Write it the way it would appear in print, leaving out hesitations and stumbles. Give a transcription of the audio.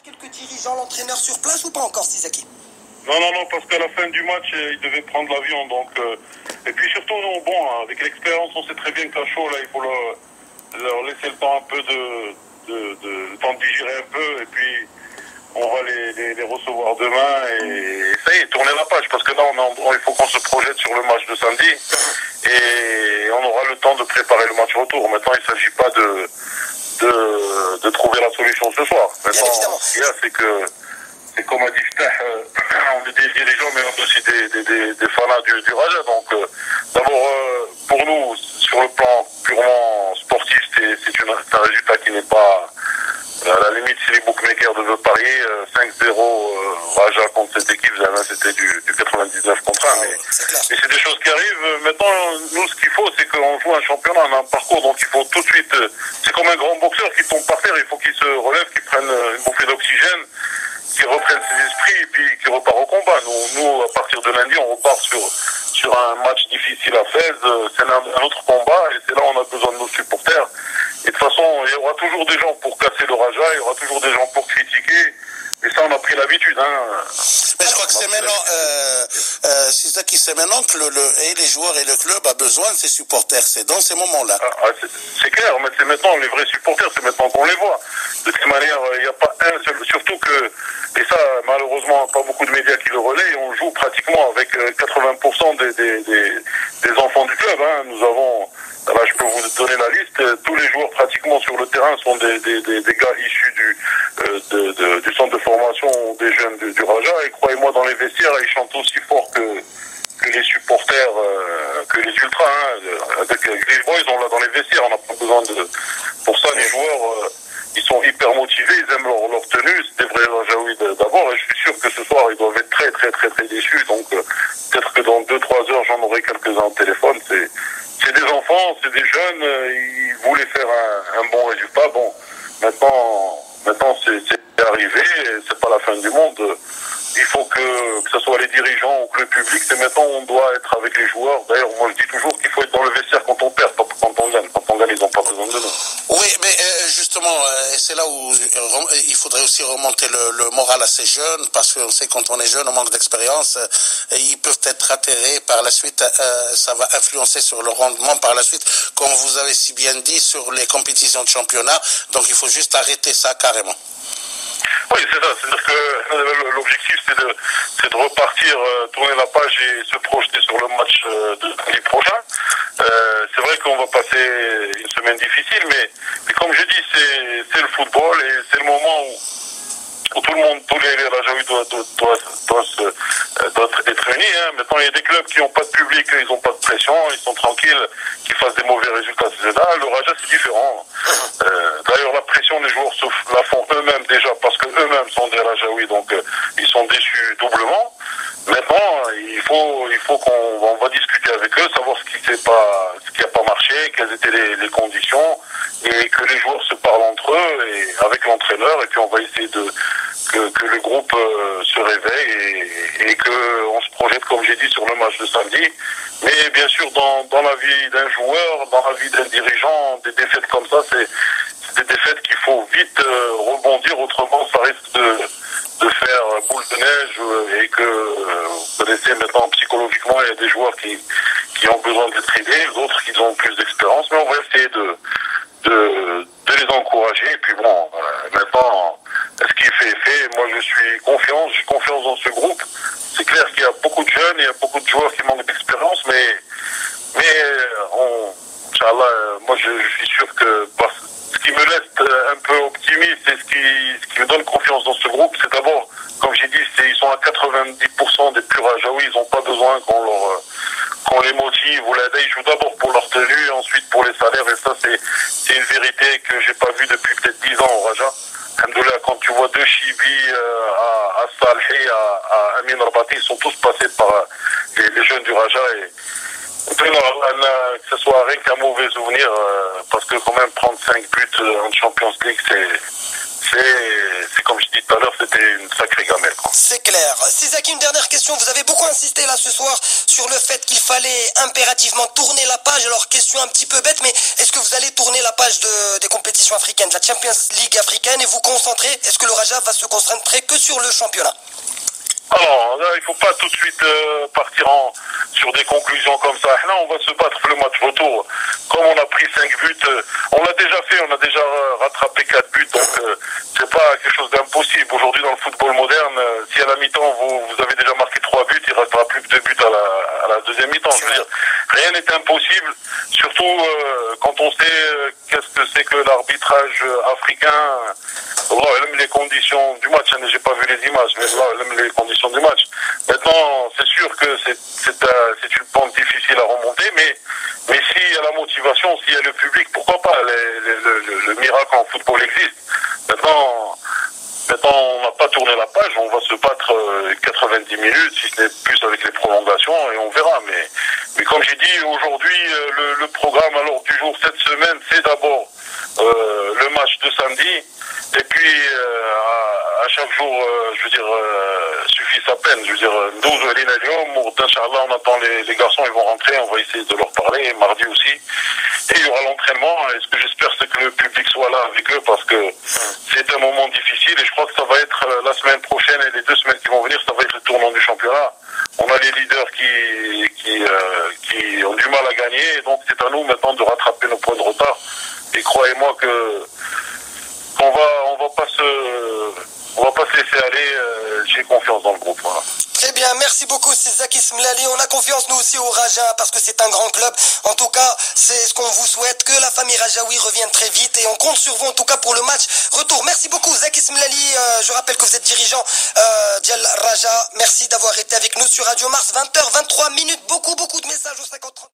Quelques dirigeants, l'entraîneur sur place ou pas encore, Sisaki? Non, parce qu'à la fin du match, il devait prendre l'avion. Et puis surtout, nous, bon, avec l'expérience, on sait très bien qu'à chaud, là, il faut leur laisser le temps un peu le temps de digérer un peu. Et puis, on va les recevoir demain. Et ça y est, tourner la page. Parce que là, il faut qu'on se projette sur le match de samedi. Et on aura le temps de préparer le match retour. Maintenant, il ne s'agit pas de trouver la solution ce soir. Maintenant, ce qu'il y a, c'est comme a dit Ftah, on est des dirigeants, mais on est aussi des fanats du Raja. Donc, d'abord, pour nous, sur le plan purement sportif, c'est un résultat qui n'est pas... À la limite, si les bookmakers devaient parier, 5-0 Raja contre cette équipe, c'était du 99 contre 1. Mais c'est des choses qui arrivent. Maintenant, nous, ce qu'il faut, c'est qu'on joue un championnat, on a un parcours, donc il faut tout de suite... c'est comme un grand boxeur qui tombe par terre, il faut qu'il se relève, qu'il prenne une bouffée d'oxygène, qui reprenne ses esprits et puis qui repart au combat. Nous, à partir de lundi, on repart sur un match difficile à Fès. C'est un autre combat et c'est là où on a besoin de nos supporters. Et de toute façon, il y aura toujours des gens pour casser le Raja, il y aura toujours des gens pour critiquer. Et ça, on a pris l'habitude. Mais je crois que c'est maintenant, c'est ça qui c'est maintenant que et les joueurs et le club a besoin de ses supporters. C'est dans ces moments-là. C'est clair, mais c'est maintenant les vrais supporters, c'est maintenant qu'on les voit. De toute manière, il n'y a pas un seul, surtout que, et ça, malheureusement, pas beaucoup de médias qui le relaient, et on joue pratiquement avec 80% des enfants du club. Nous avons, là je peux vous donner la liste, tous les joueurs pratiquement sur le terrain sont des gars issus du centre de formation des jeunes du Raja, et croyez-moi, dans les vestiaires, ils chantent aussi fort que les supporters, que les ultras. Avec les boys, on l'a dans les vestiaires, on n'a pas besoin de... Pour ça, les joueurs, ils sont hyper motivés, ils aiment leur tenue, c'est des vrais Rajaouis d'abord, et je suis sûr que ce soir, ils doivent être très déçus, donc peut-être que dans 2-3 heures, j'en aurai quelques-uns au téléphone. C'est des enfants, c'est des jeunes, ils voulaient faire un bon résultat. Bon, maintenant c'est arrivé, c'est pas la fin du monde. Il faut que ce soit les dirigeants ou que le public, c'est maintenant on doit être avec les joueurs. D'ailleurs, moi je dis toujours qu'il faut être dans le vestiaire quand on perd, pas quand on gagne. Quand on gagne, ils n'ont pas besoin de nous. Oui, mais justement, c'est là où il faudrait aussi remonter le moral à ces jeunes, parce qu'on sait quand on est jeune, on manque d'expérience, ils peuvent être atterrés par la suite, ça va influencer sur le rendement par la suite, comme vous avez si bien dit, sur les compétitions de championnat, donc il faut juste arrêter ça carrément. Oui, c'est ça. C'est-à-dire que l'objectif, c'est de repartir, tourner la page et se projeter sur le match de lundi prochain. C'est vrai qu'on va passer une semaine difficile, mais comme je dis, c'est le football et c'est le moment où tout le monde, tous les Rajaouis doivent être unis. Maintenant, il y a des clubs qui n'ont pas de public, ils n'ont pas de pression, ils sont tranquilles, qu'ils fassent des mauvais résultats. Le Raja, c'est différent. D'ailleurs, la pression, les joueurs la font eux-mêmes déjà, parce que eux-mêmes sont des Rajaouis, donc ils sont déçus doublement. Maintenant, il faut qu'on va discuter avec eux, savoir ce qui n'a pas marché, quelles étaient les conditions, et que les joueurs se parlent entre eux et avec l'entraîneur, et puis on va essayer que le groupe se réveille et qu'on se projette, comme j'ai dit, sur le match de samedi. Mais bien sûr, dans la vie d'un joueur, dans la vie d'un dirigeant, des défaites comme ça, c'est des défaites qu'il faut vite rebondir, autrement ça risque de faire boule de neige et que vous connaissez maintenant psychologiquement, il y a des joueurs qui ont besoin d'être aidés, d'autres qui ont plus d'expérience, mais on va essayer de les encourager. Et puis bon, maintenant, ce qui est fait. Moi, j'ai confiance dans ce groupe. C'est clair qu'il y a beaucoup de jeunes, il y a beaucoup de joueurs qui manquent d'expérience, mais Inch'Allah, moi, je suis sûr que ce qui me laisse un peu optimiste et ce qui me donne confiance dans ce groupe, c'est d'abord, comme j'ai dit, ils sont à 90% des purs Rajaouis, ils n'ont pas besoin qu'on les motive ou l'aide. Ils jouent d'abord pour leur tenue, ensuite pour les salaires, et ça, c'est une vérité que j'ai pas vue depuis peut-être 10 ans au Raja. Alhamdoulilah, quand tu vois deux Chibi à Salhi, à Amin Rabati, ils sont tous passés par les jeunes du Raja, et que ce soit rien qu'un mauvais souvenir, parce que quand même prendre 5 buts en Champions League, c'est comme je dis tout à l'heure, c'était une sacrée gamelle. C'est clair. Sizaki, une dernière question. Vous avez beaucoup insisté là ce soir sur le fait qu'il fallait impérativement tourner la page. Alors, question un petit peu bête, mais est-ce que vous allez tourner la page des compétitions africaines, de la Champions League africaine, et vous concentrer? Est-ce que le Raja va se concentrer que sur le championnat? Alors, là, il ne faut pas tout de suite partir sur des conclusions comme ça. Là, on va se battre pour le match retour. Comme on a pris 5 buts, on l'a déjà fait, on a déjà rattrapé 4 buts, donc c'est pas quelque chose d'impossible. Aujourd'hui, dans le football moderne, si à la mi-temps, vous avez déjà marqué 3 buts, il ne restera plus que 2 buts à la deuxième mi-temps. Je veux dire, rien n'est impossible, surtout quand on sait qu'est-ce que c'est que l'arbitrage africain. Même les conditions du match, j'ai pas vu les images, mais même les conditions du match. Maintenant, c'est sûr que c'est une pente difficile à remonter, mais s'il y a la motivation, s'il y a le public, pourquoi pas? Le miracle en football existe. Maintenant, on n'a pas tourné la page, on va se battre 90 minutes, si ce n'est plus avec les prolongations, et on verra. Mais comme j'ai dit, aujourd'hui, le programme à l'ordre du jour cette semaine, c'est d'abord le match de samedi. Et puis, à chaque jour, je veux dire, suffit sa peine. Je veux dire, 12 Inch'Allah, on attend les garçons, ils vont rentrer, on va essayer de leur parler, mardi aussi. Et il y aura l'entraînement. Et ce que j'espère, c'est que le public soit là avec eux, parce que c'est un moment difficile. Et je crois que ça va être la semaine prochaine et les 2 semaines qui vont venir, ça va être le tournant du championnat. On a les leaders qui ont du mal à gagner. Et donc, c'est à nous maintenant de rattraper nos points de retard. Et croyez-moi que on va pas se laisser aller. J'ai confiance dans le groupe. Voilà. Très bien, merci beaucoup Sizaki Smlali. On a confiance nous aussi au Raja parce que c'est un grand club. En tout cas, c'est ce qu'on vous souhaite, que la famille Rajaoui revienne très vite, et on compte sur vous en tout cas pour le match retour. Merci beaucoup Zaki Smlali. Je rappelle que vous êtes dirigeant d'Al Raja. Merci d'avoir été avec nous sur Radio Mars. 20h23. Beaucoup de messages au 50.